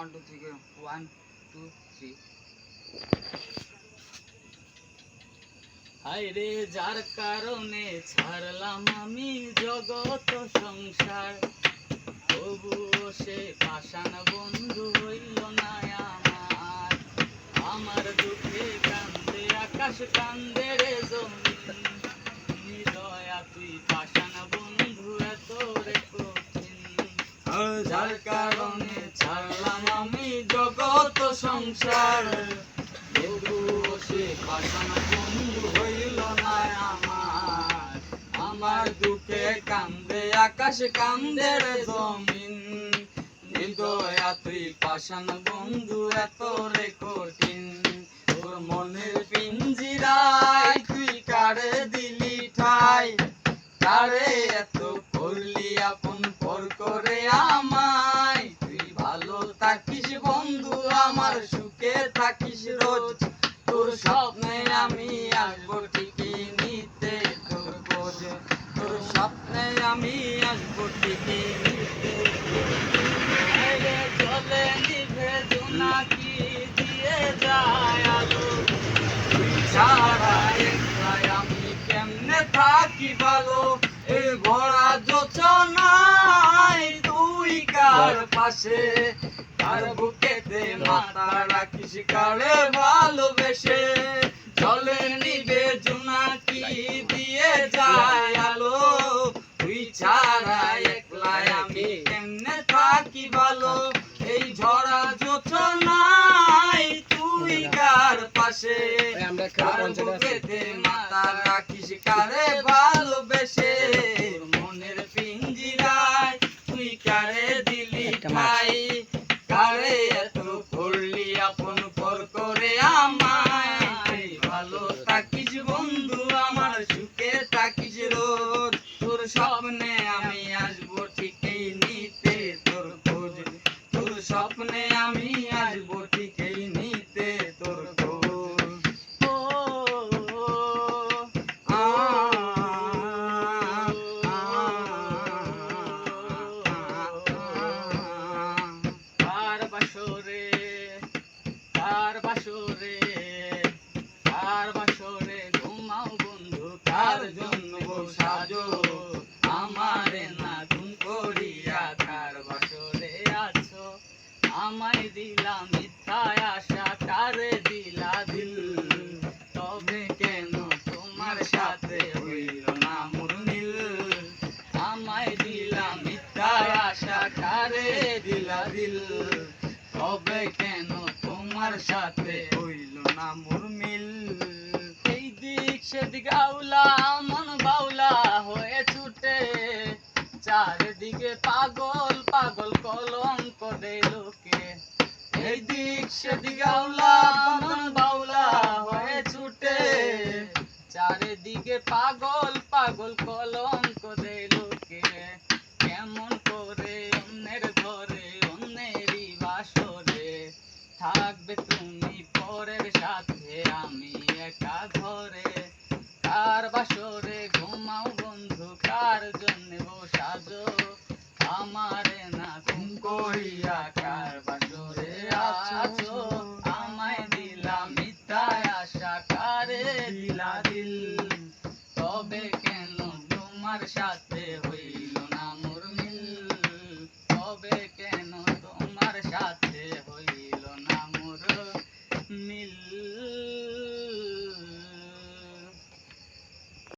1 2 3 go. 1 2 3 হায় রে যার কারণে ছাড়লাম আমি জগৎ সংসার তবুও সে পাষাণ বন্ধু হইল না আমার আমার দুঃখে কান্দে আকাশ কান্দে রে জমিন নিদয়া তুই পাষাণ বন্ধু এত রে কঠিন যার কারণে ছাড়লাম আমি জগৎ সংসার তবুও সে পাষাণ বন্ধু হইল না আমার আমার দুঃখে কান্দে আকাশ কান্দে রে জমিন নিদয়া তুই পাষাণ বন্ধু এত রে কঠিন তোর মনের পিঞ্জিরায় তুই কারে দিলি ঠাই কারে এত করলি আপন পর করে আমায় তুই ভালো থাকিস বন্ধু আমার সুখে থাকিস রোজ তোর স্বপ্নে আমি আসবো ঠিকই নিতে তোর খোঁজ তোর স্বপ্নে আমি আসবো ঠিকই নিতে চলে নিভে জোনাকি দিয়ে যায় আলো তুই ছাড়া একলাই আমি কেমনে থাকি ভালো এই ভরা যোচনায় তুই কার পাশে কার বুকেতে মাথা রাখিস কারে ভালোবেসে চলে নিবে জোনাকি দিয়ে যায় আলো তুই ছাড়া একলাই আমি কেমনে থাকি ভালো এই ঝরা যোচনায় তুই কার পাশে কার বুকেতে মাথা রাখিস কারে ভালোবেসে মনের পিঞ্জিরায় তুই কারে দিলি ঠাই কারে এত করলি আপন পর করে আমায় ভালো থাকিস বন্ধু আমার সুখে থাকিস রোজ তোর স্বপ্নে আমি আসবো ঠিকই নিতে তোর খোঁজ তোর স্বপ্নে আমি আসবো ঠিকই নিতে তোর খোঁজ ও কার বাসরে কার বাসরে কার বাসরে ঘুমাও বন্ধু কার জন্য সাজো আমারে না ঘুম করিয়া কার বাসরে আছো আমায় দিলা মিথ্যা আশা কারে দিলা দিল তবে কেন তোমার সাথে হইল না মোর মিল আমায় দিলা মিথ্যা আশা কারে দিলা দিল তবে কেন তোমার সাথে হইল না মোর মিল এই দিক সেদিক আউলা মন বাউলা হয়ে ছুটে চারিদিকে পাগল পাগল কলঙ্ক দে লোকে এই দিক সেদিক আউলা মন বাউলা হয়ে ছুটে চারিদিকে পাগল পাগল কলঙ্ক দে লোকে কেমন করে অন্যের ঘরে অন্যেরই বাসরে থাকবে তুমি পরের সাথে আমি একা ঘরে কার বাসরে ঘুমাও বন্ধু কার জন্য সাজো আমারে না ঘুম করিয়া কার বাসরে আছো আমায় দিলা মিথ্যা আশা কারে দিলা দিল তবে কেন তোমার সাথে হইল না মোর মিল তবে কেন তোমার সাথে হইল না মোর মিল